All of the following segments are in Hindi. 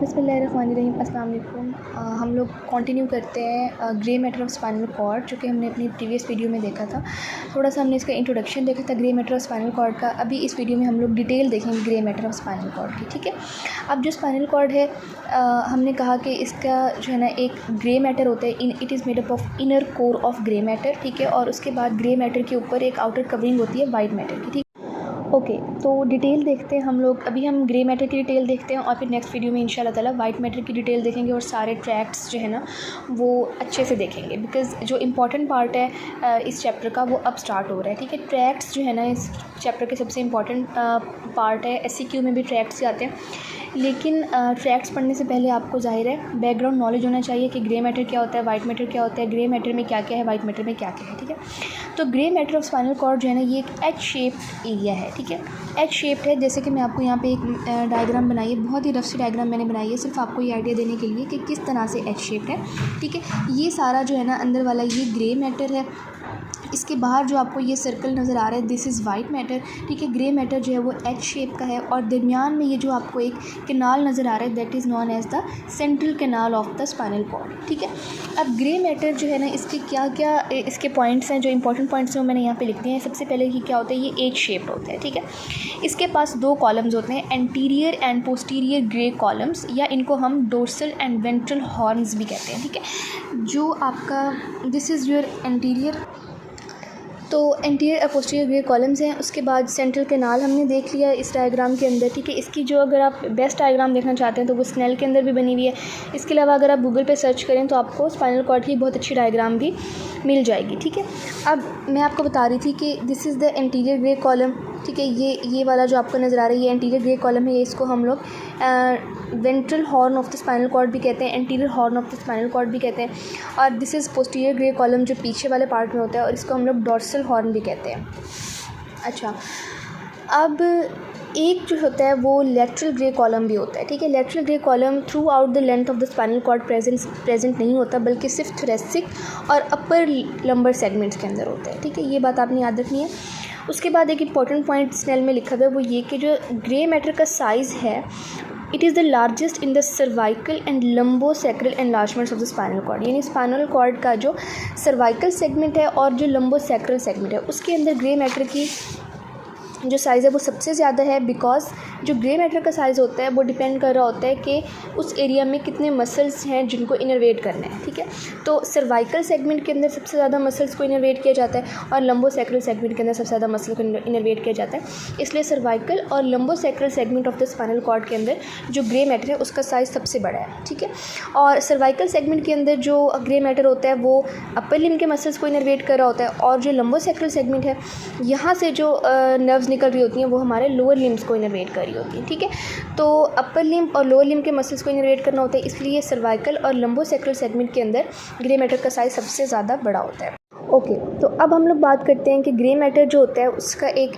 बिस्मिल्लाहिर्रहमानिर्रहीम। अस्सलाम वालेकुम। हम लोग कंटिन्यू करते हैं grey matter of spinal cord, जो कि हमने अपनी प्रीवियस वीडियो में देखा था। थोड़ा सा हमने इसका इंट्रोडक्शन देखा था grey matter of spinal cord का। अभी इस वीडियो में हम लोग डिटेल देखेंगे grey matter of spinal cord की, ठीक है। अब जो स्पाइनल कॉर्ड है, हमने कहा कि इसका जो है ना एक ग्रे मैटर होता है, it is made up of inner core of grey matter, ठीक है। और उसके बाद ग्रे मैटर के ऊपर एक आउटर कवरिंग होती है वाइट मैटर की, ठीक। ओके, तो डिटेल देखते हैं हम लोग। अभी हम ग्रे मैटर की डिटेल देखते हैं और फिर नेक्स्ट वीडियो में इंशाल्लाह ताला वाइट मैटर की डिटेल देखेंगे और सारे ट्रैक्ट्स जो है ना वो अच्छे से देखेंगे, बिकॉज़ जो इम्पॉर्टेंट पार्ट है इस चैप्टर का वो अब स्टार्ट हो रहा है, ठीक है। ट्रैक्ट्स जो है ना इस चैप्टर के सबसे इम्पॉर्टेंट पार्ट है। SCQ में भी ट्रैक्ट्स आते हैं, लेकिन ट्रैक्ट्स पढ़ने से पहले आपको ज़ाहिर है बैकग्राउंड नॉलेज होना चाहिए कि ग्रे मैटर क्या होता है, वाइट मैटर क्या होता है, ग्रे मैटर में क्या क्या है, वाइट मैटर में क्या क्या है, ठीक है। तो grey matter of spinal cord जो है ना ये एक एच शेप एरिया है, ठीक है। एच शेप्ड है, जैसे कि मैं आपको यहाँ पे एक डायग्राम बनाई है, बहुत ही रफ सी डायग्राम मैंने बनाई है सिर्फ आपको ये आइडिया देने के लिए कि किस तरह से एच शेप्ड है, ठीक है। ये सारा जो है ना अंदर वाला ये ग्रे मैटर है। इसके बाहर जो आपको ये सर्कल नज़र आ रहा है दिस इज़ वाइट मैटर, ठीक है। ग्रे मैटर जो है वो एच शेप का है और दरमियान में ये जो आपको एक कैनाल नज़र आ रहा है that is known as the central canal of the spinal cord, ठीक है। अब ग्रे मैटर जो है ना इसके क्या क्या इसके पॉइंट्स हैं, जो इंपॉर्टेंट पॉइंट्स हैं मैंने यहाँ पे लिख दिए हैं। सबसे पहले ये क्या होता है, ये एच शेप्ड होता है, ठीक है। इसके पास दो कॉलम्स होते हैं, anterior and posterior grey columns, या इनको हम डोर्सल एंड वेंट्रल हॉर्न्स भी कहते हैं, ठीक है। जो आपका दिस इज़ योर एंटीरियर, तो एंटीरियर और पोस्टीरियर ग्रे कॉलम्स हैं। उसके बाद सेंट्रल कैनाल हमने देख लिया इस डायग्राम के अंदर, ठीक है। इसकी जो अगर आप बेस्ट डायग्राम देखना चाहते हैं तो वो स्नेल के अंदर भी बनी हुई है। इसके अलावा अगर आप गूगल पे सर्च करें तो आपको स्पाइनल कॉर्ड की बहुत अच्छी डायग्राम भी मिल जाएगी, ठीक है। अब मैं आपको बता रही थी कि this is the anterior grey column, ठीक है। ये वाला जो आपको नज़र आ रहा है ये एंटीरियर ग्रे कॉलम है। ये इसको हम लोग ventral horn of the spinal cord भी कहते हैं, anterior horn of the spinal cord भी कहते हैं। और this is posterior grey column जो पीछे वाले पार्ट में होता है, और इसको हम लोग डॉर्सल हॉर्न भी कहते हैं। अच्छा, अब एक जो होता है वो लेटरल ग्रे कॉलम भी होता है, ठीक है। Lateral grey column throughout the length of the spinal cord present नहीं होता, बल्कि सिर्फ थोरेसिक और अपर लंबर सेगमेंट्स के अंदर होता है, ठीक है। ये बात आपने याद रखनी है। उसके बाद एक इंपॉर्टेंट पॉइंट स्नेल में लिखा हुआ है वो ये कि जो ग्रे मैटर का साइज़ है it is the largest in the cervical and lumbosacral enlargements of the spinal cord, यानी स्पाइनल कॉर्ड का जो सर्वाइकल सेगमेंट है और जो लंबोसेक्रल सेगमेंट है उसके अंदर ग्रे मैटर की जो साइज़ है वो सबसे ज़्यादा है, बिकॉज जो ग्रे मैटर का साइज़ होता है वो डिपेंड कर रहा होता है कि उस एरिया में कितने मसल्स हैं जिनको इनर्वेट करना है, ठीक है। तो सर्वाइकल सेगमेंट के अंदर सबसे ज़्यादा मसल्स को इनर्वेट किया जाता है और लंबोसेक्रल सेगमेंट के अंदर सबसे ज़्यादा मसल को इनर्वेट किया जाता है। इसलिए सर्वाइकल और lumbosacral segment of the spinal cord के अंदर जो ग्रे मैटर है उसका साइज़ सबसे बड़ा है, ठीक है। और सर्वाइकल सेगमेंट के अंदर जो ग्रे मैटर होता है वो अपर लिम्ब के मसल्स को इनर्वेट कर रहा होता है, और जो लंबोसेक्रल सेगमेंट है यहाँ से जो नर्व्स निकल रही होती हैं वो हमारे लोअर लिम्स को इनर्वेट कर रही होती हैं, ठीक है। तो अपर लिम्ब और लोअर लिम्ब के मसल्स को इनर्वेट करना होता है, इसलिए सर्वाइकल और लंबोसेक्रल सेगमेंट के अंदर ग्रे मैटर का साइज़ सबसे ज़्यादा बड़ा होता है। ओके, तो अब हम लोग बात करते हैं कि ग्रे मैटर जो होता है उसका एक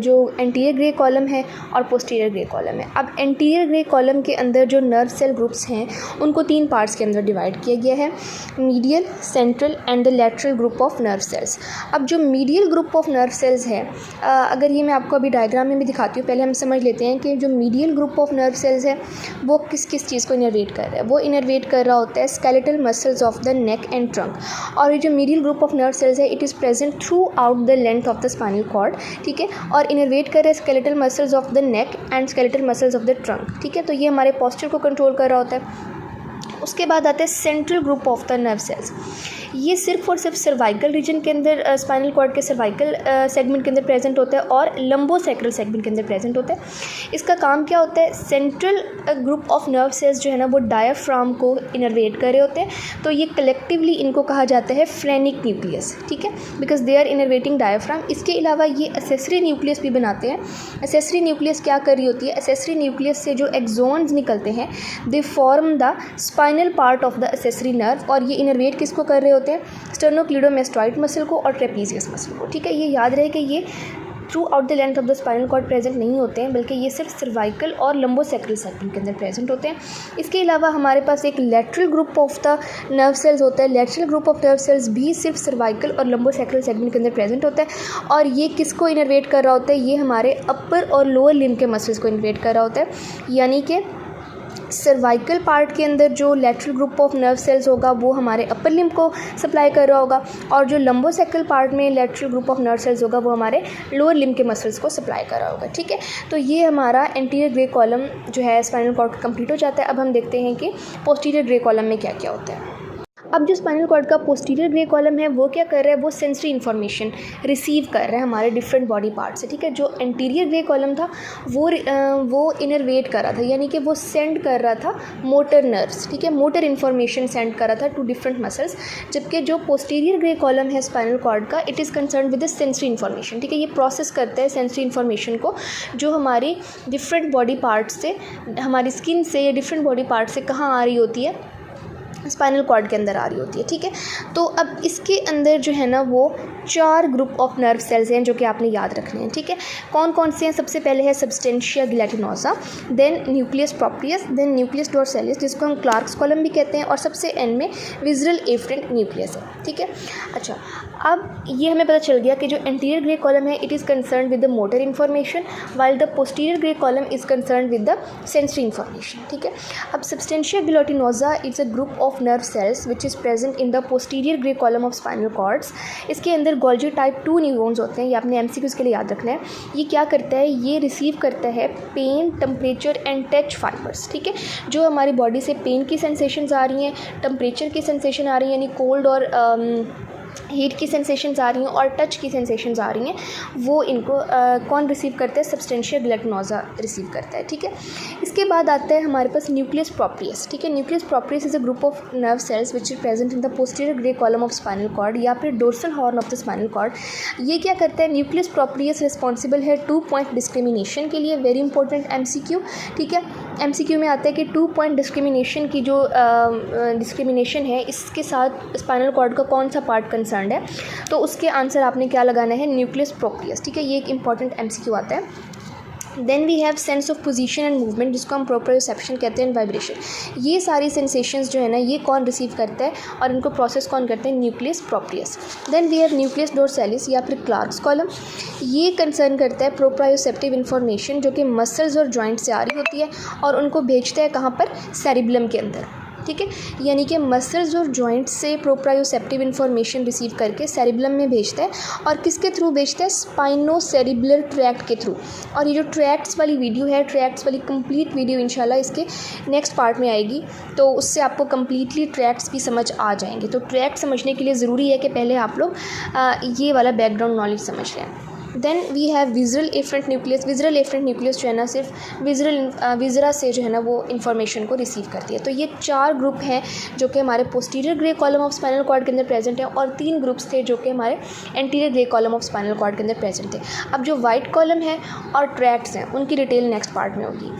जो एंटीरियर ग्रे कॉलम है और पोस्टीरियर ग्रे कॉलम है। अब एंटीरियर ग्रे कॉलम के अंदर जो नर्व सेल ग्रुप्स हैं उनको 3 पार्ट्स के अंदर डिवाइड किया गया है, medial, central and the lateral group of nerve sales. अब जो medial group of nerve cells है, अगर ये मैं आपको अभी डायग्राम में भी दिखाती हूँ, पहले हम समझ लेते हैं कि जो medial group of nerve cells है वो किस किस चीज़ को इनर्वेट कर रहा है। वो इनर्वेट कर रहा होता है skeletal muscles of the neck and trunk, और ये जो medial group of nerve cells है it is present throughout the length of the spinal cord, ठीक है। और इनर्वेट कर रहे हैं skeletal muscles of the neck and skeletal muscles of the trunk, ठीक है। तो ये हमारे पोस्चर को कंट्रोल कर रहा होता है। उसके बाद आता है central group of the nerve cells. ये सिर्फ और सिर्फ सर्वाइकल रीजन के अंदर स्पाइनल कॉर्ड के सर्वाइकल सेगमेंट के अंदर प्रेजेंट होता है और लंबोसेक्रल सेगमेंट के अंदर प्रेजेंट होता है। इसका काम क्या होता है, central group of nerve sales जो है ना वो डायाफ्राम को इनर्वेट कर रहे होते हैं, तो ये कलेक्टिवली इनको कहा जाता है फ्रेनिक न्यूक्लियस, ठीक है, बिकॉज दे आर इनर्वेटिंग डायाफ्राम। इसके अलावा ये एसेसरी न्यूक्लियस भी बनाते हैं। एसेसरी न्यूक्लियस क्या कर रही होती है, एसेसरी न्यूक्लियस से जो एक्सोन्स निकलते हैं they form the spinal part of the accessory nerve, और ये इनर्वेट किसको कर रहे होते हैं, स्टर्नोक्लीडोमेस्टॉइड मसल को और ट्रेपीजियस मसल को, ठीक है। ये याद रहे कि ये throughout the length of the spinal cord present नहीं होते हैं, बल्कि ये सिर्फ सर्वाइकल और लंबोसेक्रल सेगमेंट के अंदर प्रेजेंट होते हैं। इसके अलावा हमारे पास एक lateral group of the nerve cells होता है। Lateral group of nerve sales भी सिर्फ सर्वाइकल और लंबोसेक्रल सेगमेंट के अंदर प्रेजेंट होता है, और ये किसको इनर्वेट कर रहा होता है, ये हमारे अपर और लोअर लिम्ब के मसल्स को इनर्वेट कर रहा होता है, यानी कि सर्वाइकल पार्ट के अंदर जो lateral group of nerve sales होगा वो हमारे अपर लिम्ब को सप्लाई कर रहा होगा, और जो लंबोसेकल पार्ट में lateral group of nerve sales होगा वो हमारे लोअर लिम्ब के मसल्स को सप्लाई कर रहा होगा। ठीक है, तो ये हमारा एंटीरियर ग्रे कॉलम जो है स्पाइनल कॉर्ड कंप्लीट हो जाता है। अब हम देखते हैं कि पोस्टीरियर ग्रे कॉलम में क्या क्या होता है। अब जो स्पाइनल कॉर्ड का पोस्टीरियर ग्रे कॉलम है वो क्या कर रहा है, वो सेंसरी इन्फॉर्मेशन रिसीव कर रहा है हमारे डिफरेंट बॉडी पार्ट से। ठीक है, जो एंटीरियर ग्रे कॉलम था वो इनरवेट कर रहा था, यानी कि वो सेंड कर रहा था मोटर नर्व्स। ठीक है, मोटर इन्फॉर्मेशन सेंड कर रहा था टू डिफरेंट मसल्स, जबकि जो पोस्टीरियर ग्रे कॉलम है स्पाइनल कॉर्ड का, it is concern with the sensory information. ठीक है, ये प्रोसेस करता है सेंसरी इन्फॉर्मेशन को जो हमारी डिफरेंट बॉडी पार्ट्स से, हमारी स्किन से या डिफरेंट बॉडी पार्ट से कहाँ आ रही होती है, स्पाइनल कॉर्ड के अंदर आ रही होती है। ठीक है, तो अब इसके अंदर जो है ना वो 4 ग्रुप ऑफ नर्व सेल्स हैं जो कि आपने याद रखने हैं। ठीक है, कौन कौन से हैं? सबसे पहले है substantia gelatinosa, then nucleus proprius, then nucleus dorsalis जिसको हम क्लार्क्स कॉलम भी कहते हैं, और सबसे एंड में विज़रल एफरेंट न्यूक्लियस है। ठीक है, अच्छा, अब ये हमें पता चल गया कि जो एंटीरियर ग्रे कॉलम है it is concern with the motor information, while the posterior grey column is concern with the sensory information. ठीक है, अब substantia gelatinosa it's a group of nerve cells which is present in the posterior grey column of spinal cords. इसके अंदर गोल्जी टाइप 2 न्यूरॉन्स होते हैं, ये आपने एमसीक्यूज़ के लिए याद रखना है। ये क्या करता है, ये रिसीव करता है pain, temperature and touch fibres. ठीक है, जो हमारी बॉडी से पेन की सेंसेशंस आ रही हैं, टेम्परेचर की सेंसेशन आ रही है यानी कोल्ड और हीट की सेंसेशंस आ रही हैं, और टच की सेंसेशंस आ रही हैं, वो इनको कौन रिसीव करता है? सब्सटेंशिया गिलैटिनोसा रिसीव करता है। ठीक है, इसके बाद आता है हमारे पास न्यूक्लियस प्रोप्रियस। ठीक है, nucleus proprius is a group of nerve cells which is present in the posterior grey column of spinal cord या फिर dorsal horn of the spinal cord. ये क्या करता है? न्यूक्लियस प्रोप्रियस रिस्पॉन्सिबल है 2 पॉइंट डिस्क्रिमिनेशन के लिए, वेरी इंपॉर्टेंट एमसीक्यू। ठीक है, एमसीक्यू में आता है कि 2 पॉइंट डिस्क्रिमिनेशन की जो डिस्क्रिमिनेशन है, इसके साथ स्पाइनल कॉर्ड का कौन सा पार्ट कंसर्न है, तो उसके आंसर आपने क्या लगाना है? Nucleus proprius. ठीक है, ये एक इंपॉर्टेंट एमसीक्यू आता है। Then we have sense of position and movement जिसको हम प्रोप्रियोसेप्शन कहते हैं, वाइब्रेशन। ये सारी सेंसेशंस जो है ना ये कौन रिसीव करता है और इनको प्रोसेस कौन करते हैं? Nucleus proprius. Then we have nucleus dorsalis या फिर क्लार्क्स कॉलम। ये कंसर्न करता है प्रोप्रायोसेप्टिव इन्फॉर्मेशन जो कि मसल्स और जॉइंट से आ रही होती है, और उनको भेजता है कहाँ पर? सेरिबलम के अंदर। ठीक है, यानी कि मसल्स और जॉइंट्स से प्रोप्रायोसेप्टिव इन्फॉर्मेशन रिसीव करके सेरिबलम में भेजता है, और किसके थ्रू भेजता है? स्पाइनोसेरिबुलर ट्रैक्ट के थ्रू। और ये जो ट्रैक्ट्स वाली वीडियो है, ट्रैक्ट्स वाली कंप्लीट वीडियो इंशाल्लाह इसके नेक्स्ट पार्ट में आएगी, तो उससे आपको कंप्लीटली ट्रैक्ट्स भी समझ आ जाएंगे। तो ट्रैक्ट समझने के लिए ज़रूरी है कि पहले आप लोग ये वाला बैकग्राउंड नॉलेज समझ लें। Then we have visceral afferent nucleus. Visceral afferent nucleus जो है ना सिर्फ विज़रा से जो है ना वो इन्फॉर्मेशन को रिसीव करती है। तो ये 4 ग्रुप हैं जो कि हमारे posterior grey column of spinal cord के अंदर प्रेजेंट है, और 3 ग्रुप्स थे जो कि हमारे anterior grey column of spinal cord के अंदर प्रेजेंट थे। अब जो वाइट कॉलम है और ट्रैक्ट्स हैं उनकी डिटेल नेक्स्ट पार्ट में होगी।